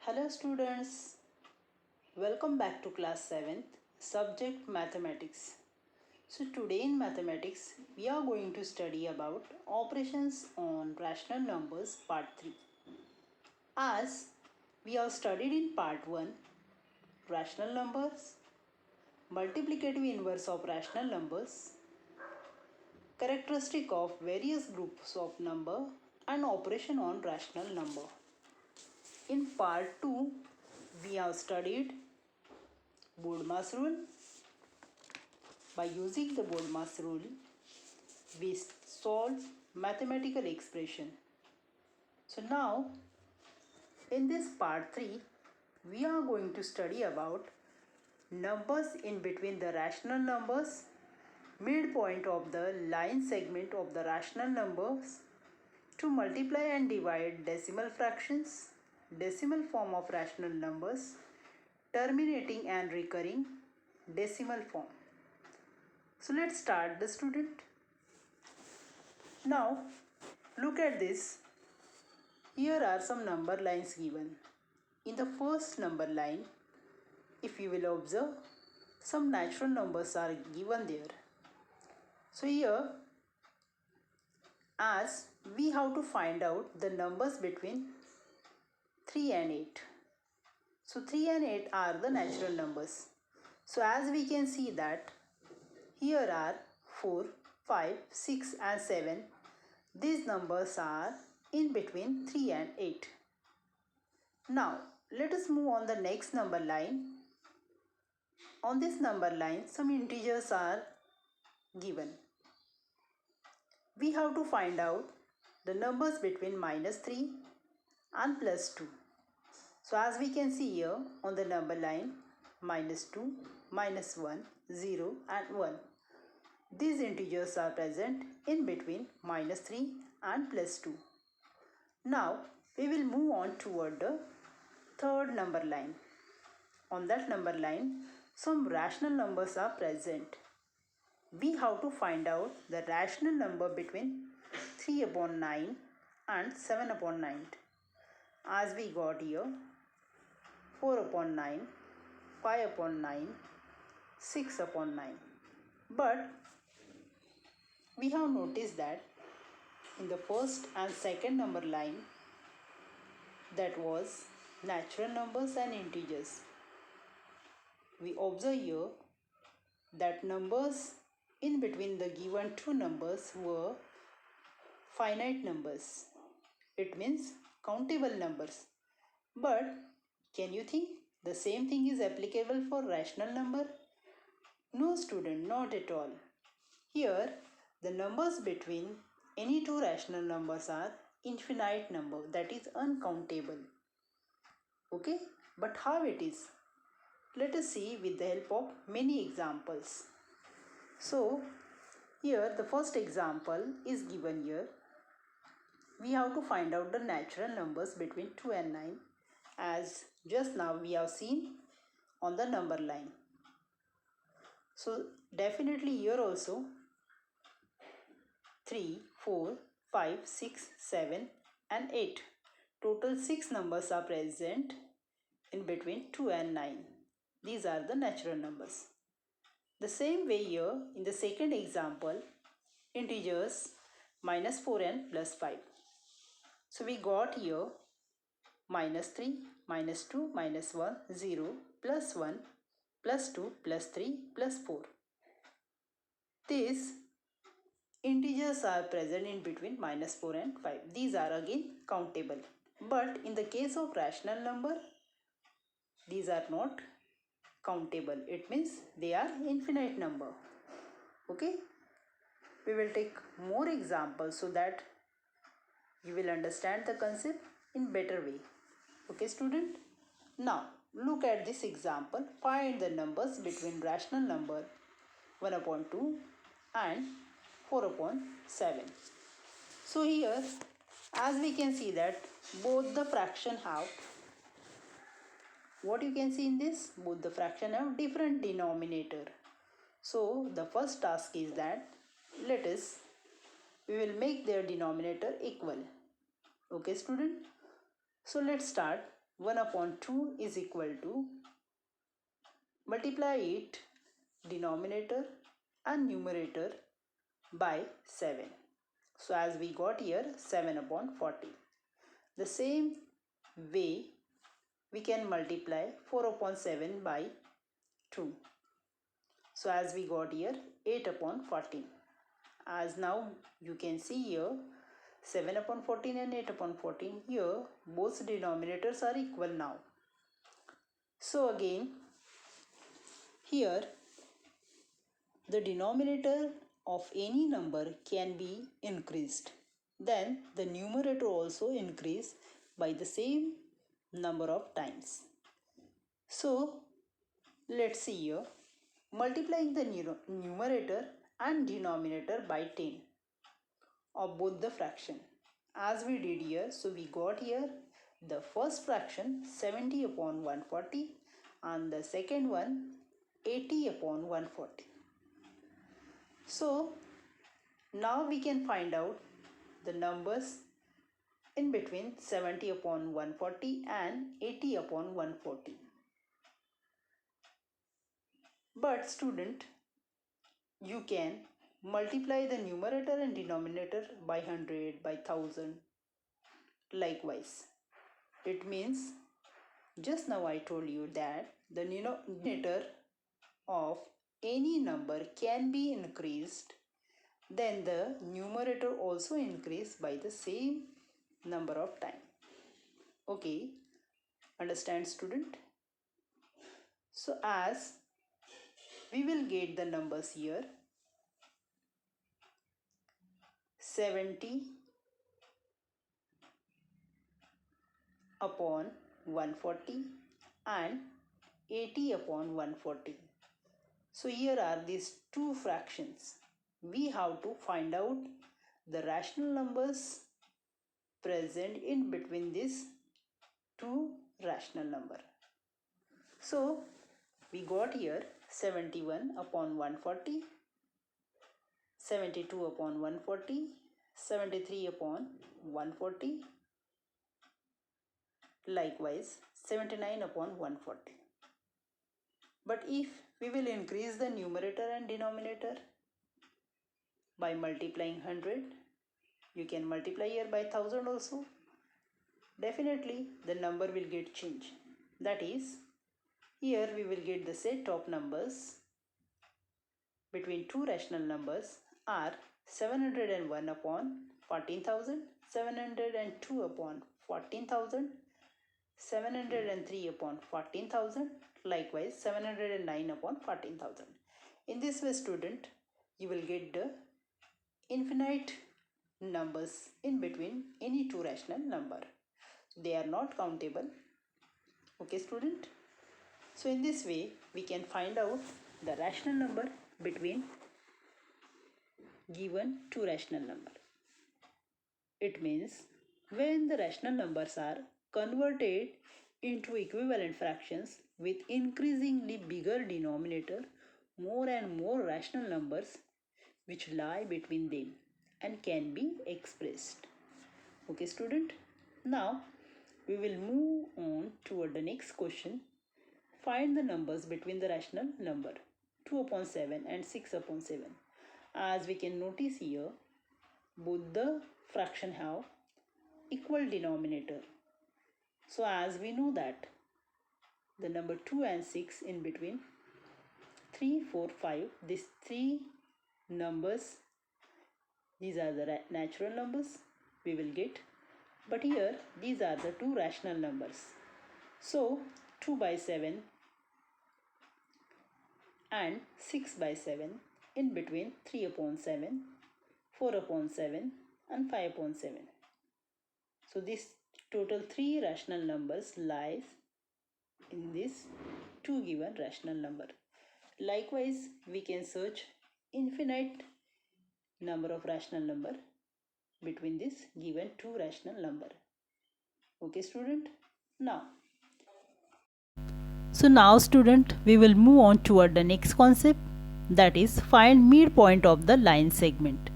Hello students, welcome back to class 7th, subject mathematics. So today in mathematics, we are going to study about operations on rational numbers part 3. As we have studied in part 1, rational numbers, multiplicative inverse of rational numbers, characteristic of various groups of number and operation on rational number. In part 2, we have studied BODMAS rule. By using the BODMAS rule, we solve mathematical expression. So now, in this part 3, we are going to study about numbers in between the rational numbers, midpoint of the line segment of the rational numbers, to multiply and divide decimal fractions, decimal form of rational numbers, terminating and recurring decimal form. So let's start the student. Now look at this. Here are some number lines given. In the first number line, if you will observe, some natural numbers are given there. So here, as we have to find out the numbers between 3 and 8. So 3 and 8 are the natural numbers. So as we can see that here are 4, 5, 6 and 7. These numbers are in between 3 and 8. Now let us move on the next number line. On this number line, some integers are given. We have to find out the numbers between -3 and +2. So as we can see here on the number line, -2, -1, 0 and 1. These integers are present in between -3 and +2. Now we will move on toward the third number line. On that number line, some rational numbers are present. We have to find out the rational number between 3 upon 9 and 7 upon 9. As we got here 4 upon 9, 5 upon 9, 6 upon 9. But we have noticed that in the first and second number line, that was natural numbers and integers. We observe here that numbers in between the given two numbers were finite numbers. It means countable numbers. But can you think the same thing is applicable for rational number? No student, not at all. Here the numbers between any two rational numbers are infinite number, that is uncountable. Okay, but how it is? Let us see with the help of many examples. So here the first example is given here. We have to find out the natural numbers between 2 and 9, as just now we have seen on the number line. So definitely here also 3, 4, 5, 6, 7 and 8. Total 6 numbers are present in between 2 and 9. These are the natural numbers. The same way here in the second example, integers -4 and +5. So we got here -3, -2, -1, 0, +1, +2, +3, +4. These integers are present in between -4 and 5. These are again countable. But in the case of rational number, these are not countable. It means they are infinite number. Okay. We will take more examples so that you will understand the concept in better way. Okay student. Now look at this example. Find the numbers between rational number 1 upon 2 and 4 upon 7. So here as we can see that both the fraction have, what you can see in this, both the fraction have different denominator. So the first task is that we will make their denominator equal. Okay student. So let's start. 1 upon 2 is equal to, multiply it denominator and numerator by 7. So as we got here 7 upon 40. The same way we can multiply 4 upon 7 by 2. So as we got here 8 upon 14. As now you can see here 7 upon 14 and 8 upon 14, here both denominators are equal now. So again here the denominator of any number can be increased. Then the numerator also increase by the same number of times. So let's see here, multiplying the numerator and denominator by 10 of both the fraction as we did here. So we got here the first fraction 70 upon 140 and the second one 80 upon 140. So now we can find out the numbers in between 70 upon 140 and 80 upon 140. But student, you can multiply the numerator and denominator by 100, by 1000. Likewise, it means just now I told you that the denominator of any number can be increased, then the numerator also increase by the same number of time. Okay, understand student? So as we will get the numbers here 70 upon 140 and 80 upon 140. So here are these two fractions. We have to find out the rational numbers present in between these two rational number. So we got here 71 upon 140, 72 upon 140, 73 upon 140, likewise 79 upon 140. But if we will increase the numerator and denominator by multiplying 100, you can multiply here by 1000 also, definitely the number will get changed. That is, here we will get the set of numbers between two rational numbers are 701 upon 14,000, 702 upon 14,000, 703 upon 14,000, likewise 709 upon 14,000. In this way student, you will get the infinite numbers in between any two rational number. They are not countable. Okay student? So in this way we can find out the rational number between given two rational number. It means when the rational numbers are converted into equivalent fractions with increasingly bigger denominator, more and more rational numbers which lie between them and can be expressed. Okay student, now we will move on toward the next question. Find the numbers between the rational number 2 upon 7 and 6 upon 7. As we can notice here, both the fraction have equal denominator. So as we know that the number 2 and 6 in between 3, 4, 5, these three numbers, these are the natural numbers we will get. But here these are the two rational numbers. So 2 by 7 and 6 by 7 in between 3 upon 7, 4 upon 7 and 5 upon 7. So this total three rational numbers lies in this two given rational number. Likewise, we can search infinite number of rational number between this given two rational number. Okay student? So now student, we will move on toward the next concept, that is find midpoint of the line segment.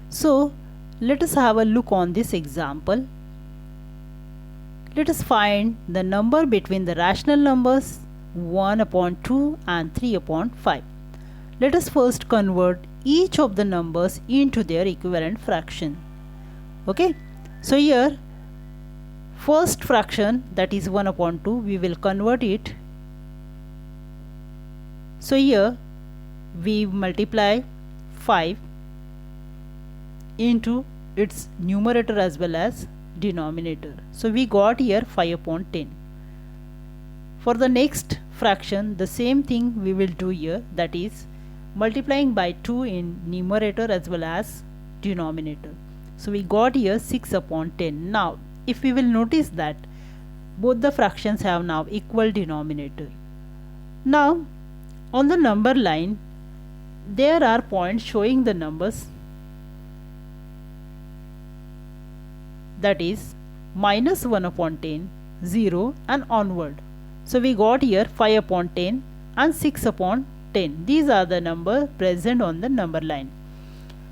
So let us have a look on this example. Let us find the number between the rational numbers 1 upon 2 and 3 upon 5. Let us first convert each of the numbers into their equivalent fraction. Okay, so here first fraction, that is 1 upon 2, we will convert it. So here we multiply 5 into its numerator as well as denominator. So we got here 5 upon 10. For the next fraction, the same thing we will do here, that is multiplying by 2 in numerator as well as denominator. So we got here 6 upon 10. Now if we will notice that both the fractions have now equal denominator. Now on the number line there are points showing the numbers, that is minus 1 upon 10, 0 and onward. So we got here 5 upon 10 and 6 upon 10. These are the numbers present on the number line.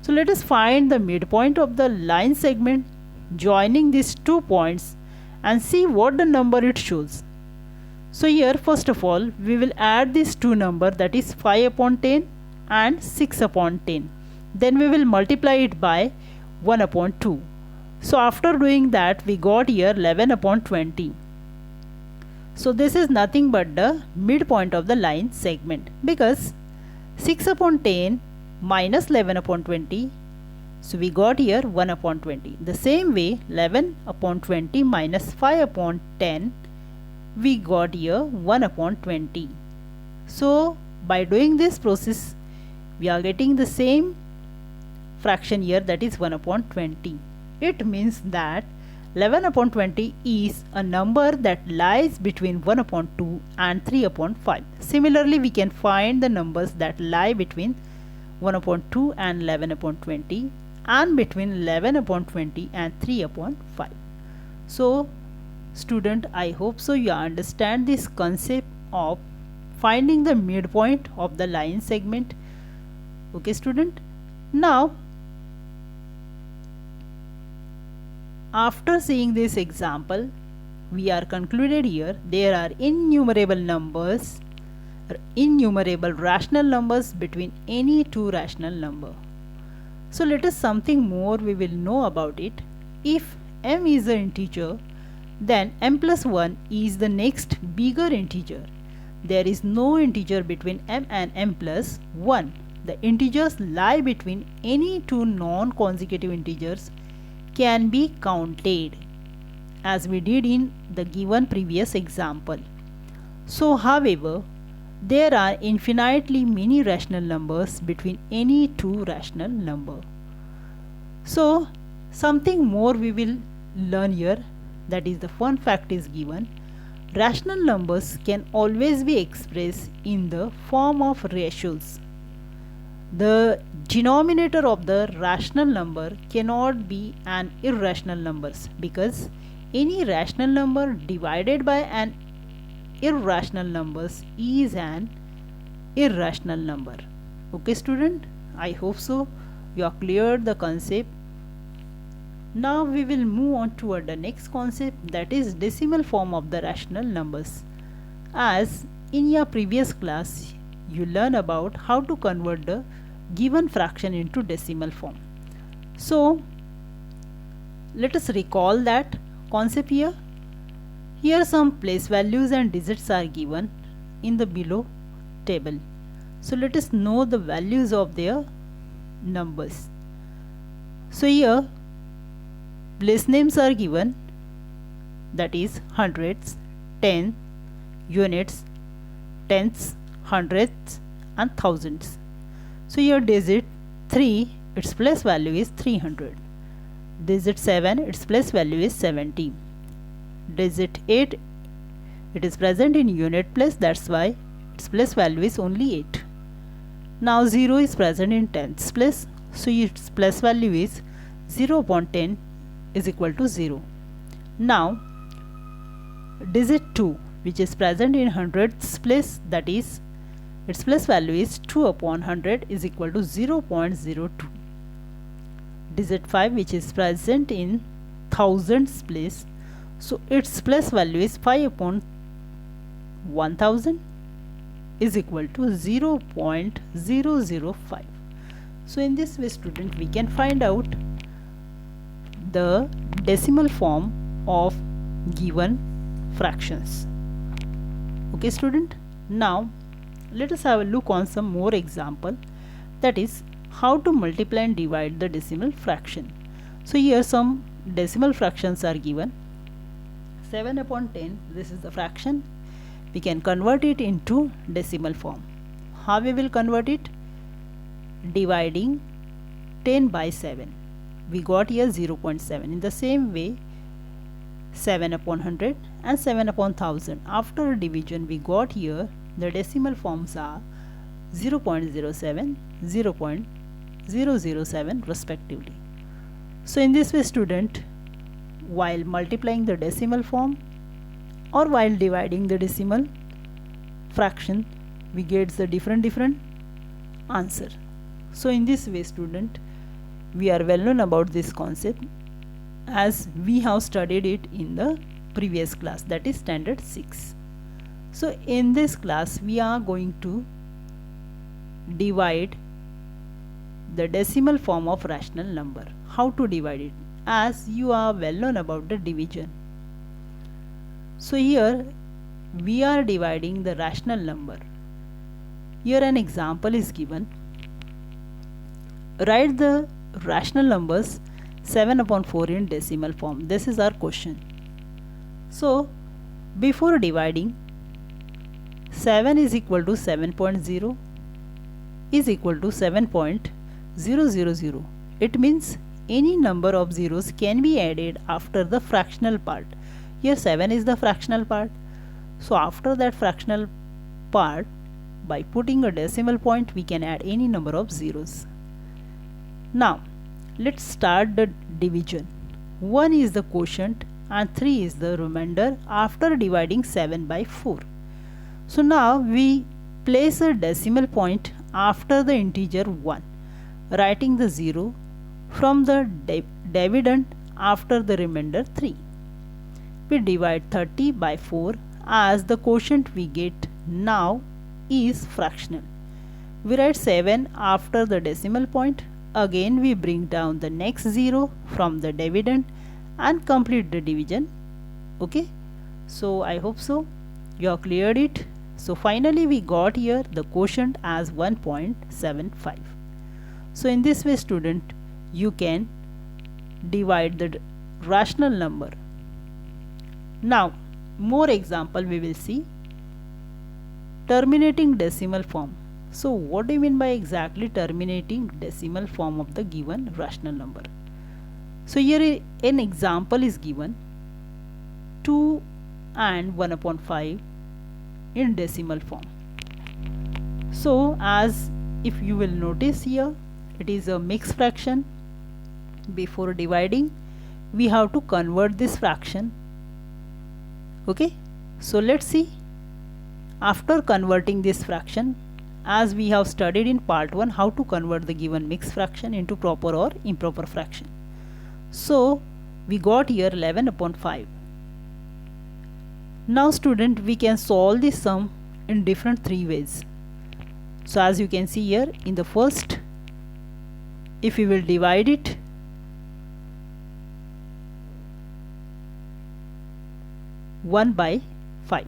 So let us find the midpoint of the line segment joining these 2 points and see what the number it shows. So here first of all we will add these two numbers, that is 5 upon 10 and 6 upon 10. Then we will multiply it by 1 upon 2. So after doing that we got here 11 upon 20. So this is nothing but the midpoint of the line segment, because 6 upon 10 minus 11 upon 20. So we got here 1 upon 20. The same way 11 upon 20 minus 5 upon 10, we got here 1 upon 20. So by doing this process we are getting the same fraction here, that is 1 upon 20. It means that 11 upon 20 is a number that lies between 1 upon 2 and 3 upon 5. Similarly we can find the numbers that lie between 1 upon 2 and 11 upon 20 and between 11 upon 20 and 3 upon 5. So student, I hope so you understand this concept of finding the midpoint of the line segment. Okay student, now after seeing this example we are concluded here there are innumerable numbers, innumerable rational numbers between any two rational number. So let us something more we will know about it. If m is an integer, then m plus 1 is the next bigger integer. There is no integer between m and m plus 1. The integers lie between any two non-consecutive integers can be counted, as we did in the given previous example. So however, there are infinitely many rational numbers between any two rational number. So something more we will learn here, that is the fun fact is given. Rational numbers can always be expressed in the form of ratios. The denominator of the rational number cannot be an irrational number, because any rational number divided by an irrational number is an irrational number. Okay student, I hope so you are cleared the concept. Now we will move on toward the next concept, that is decimal form of the rational numbers. As in your previous class you learn about how to convert the given fraction into decimal form. So let us recall that concept here. Here some place values and digits are given in the below table. So let us know the values of their numbers. So here place names are given, that is hundreds, tens, units, tenths, hundreds and thousands. So here digit 3, its place value is 300. Digit 7, its place value is 70. Digit 8, it is present in unit place, that's why its place value is only 8. Now 0 is present in tenths place, so its place value is 0 upon 10 is equal to 0. Now digit 2, which is present in hundreds place, that is its place value is 2 upon 100 is equal to 0.02. Digit 5, which is present in thousands place, So its place value is 5 upon 1000 is equal to 0.005. So in this way, student, we can find out the decimal form of given fractions. Okay, student. Now let us have a look on some more example, that is how to multiply and divide the decimal fraction. So here some decimal fractions are given. 7 upon 10, this is the fraction. We can convert it into decimal form. How we will convert it? Dividing 10 by 7. We got here 0.7. In the same way, 7 upon 100 and 7 upon 1000. After division, we got here the decimal forms are 0.07, 0.007 respectively. So in this way, student, while multiplying the decimal form or while dividing the decimal fraction, we get the different answer. So in this way, student, we are well known about this concept as we have studied it in the previous class, that is standard 6. So in this class we are going to divide the decimal form of rational number. How to divide it? As you are well known about the division. So here we are dividing the rational number. Here an example is given. Write the rational numbers 7 upon 4 in decimal form. This is our question. So before dividing, 7 is equal to 7.0 is equal to 7.000. It means any number of zeros can be added after the fractional part. Here 7 is the fractional part. So after that fractional part, by putting a decimal point, we can add any number of zeros. Now let's start the division. 1 is the quotient and 3 is the remainder after dividing 7 by 4. So now we place a decimal point after the integer 1, writing the 0 from the dividend after the remainder 3. We divide 30 by 4 as the quotient we get now is fractional. We write 7 after the decimal point. Again we bring down the next 0 from the dividend and complete the division. Okay, so I hope so you have cleared it. So finally we got here the quotient as 1.75. So in this way, student, you can divide the rational number. Now more example we will see. Terminating decimal form. So what do you mean by exactly terminating decimal form of the given rational number? So here an example is given. 2 and 1 upon 5 in decimal form. So as if you will notice here, it is a mixed fraction. Before dividing, we have to convert this fraction. Okay, so let's see. After converting this fraction, as we have studied in part 1 how to convert the given mixed fraction into proper or improper fraction. So we got here 11 upon 5. Now student, we can solve this sum in different 3 ways. So as you can see here, in the first, if we will divide it, (1 by 5).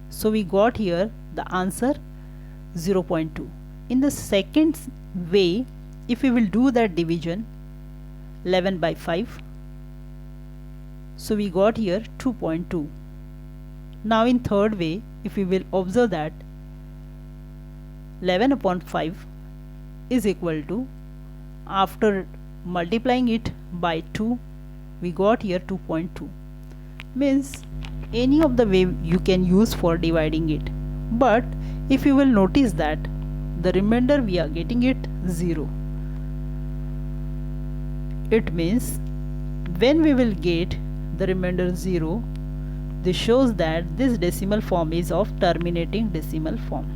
So we got here the answer 0.2. In the second way, if we will do that division, 11 by 5, so we got here 2.2. Now in third way, if we will observe that 11 upon 5 is equal to, after multiplying it by 2, we got here 2.2. Means any of the way you can use for dividing it, but if you will notice that the remainder we are getting it 0. It means when we will get the remainder 0, this shows that this decimal form is of terminating decimal form.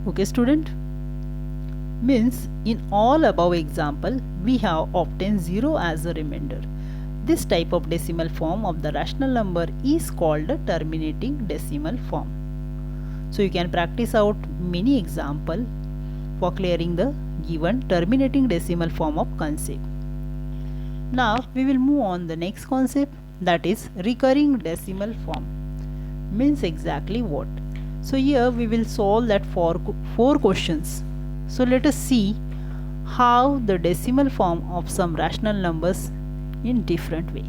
Okay student, means in all above example we have obtained 0 as a remainder. This type of decimal form of the rational number is called the terminating decimal form. So you can practice out many examples for clearing the given terminating decimal form of concept. Now we will move on the next concept, that is recurring decimal form. Means exactly what? So here we will solve that four questions. So let us see how the decimal form of some rational numbers in different way.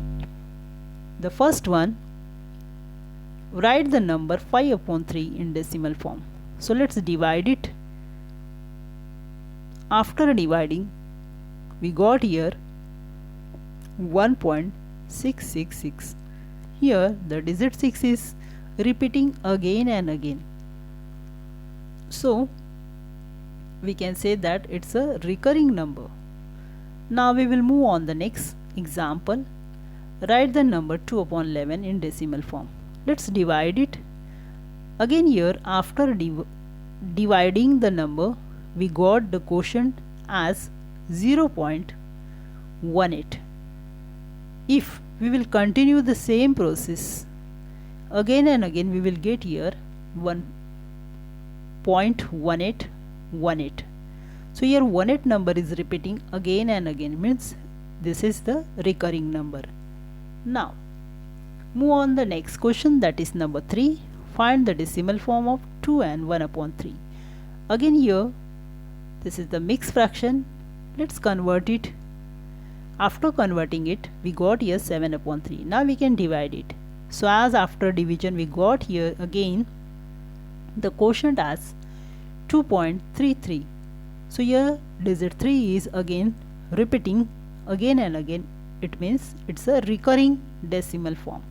The first one, write the number 5 upon 3 in decimal form. So let's divide it. After dividing, we got here 1.666. Here the digit 6 is repeating again and again. So we can say that it's a recurring number. Now we will move on the next example. Write the number 2 upon 11 in decimal form. Let's divide it. Again here, after dividing the number, we got the quotient as 0.18. If we will continue the same process again and again, we will get here 1.1818. So here 18 number is repeating again and again, means this is the recurring number. Now move on the next question, that is number 3. Find the decimal form of 2 and 1 upon 3. Again here, this is the mixed fraction. Let's convert it. After converting it, we got here 7 upon 3. Now we can divide it. So as after division, we got here again the quotient as 2.33. So here digit 3 is again repeating again and again. It means it's a recurring decimal form.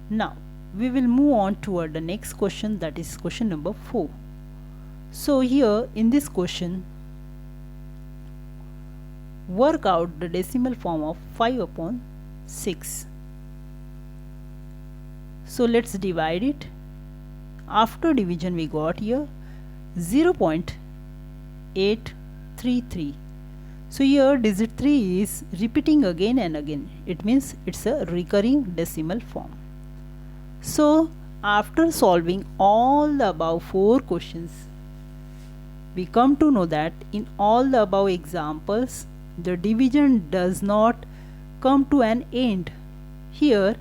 Now we will move on toward the next question, that is question number 4. So here in this question, work out the decimal form of 5 upon 6. So let's divide it. After division, we got here 0.833. So here digit 3 is repeating again and again. It means it's a recurring decimal form. So after solving all the above 4 questions, we come to know that in all the above examples, the division does not come to an end. Here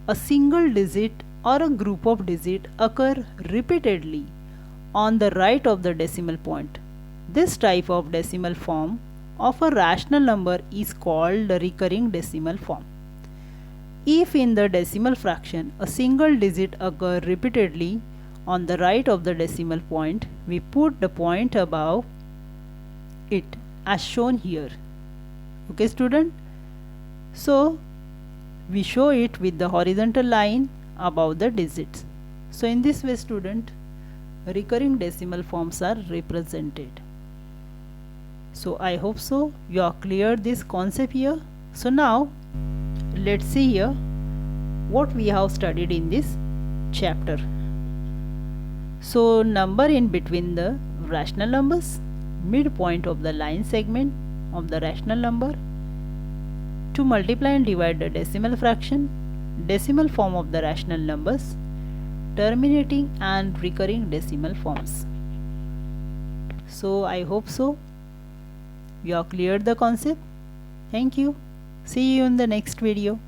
a single digit or a group of digits occur repeatedly on the right of the decimal point. This type of decimal form of a rational number is called the recurring decimal form. If in the decimal fraction a single digit occurs repeatedly on the right of the decimal point, we put the point above it as shown here. Okay student, so we show it with the horizontal line above the digits. So in this way student, recurring decimal forms are represented. So I hope so you are clear this concept here. So now let's see here what we have studied in this chapter. So number in between the rational numbers, midpoint of the line segment of the rational number, to multiply and divide the decimal fraction, decimal form of the rational numbers, terminating and recurring decimal forms. So I hope so you have cleared the concept. Thank you. See you in the next video.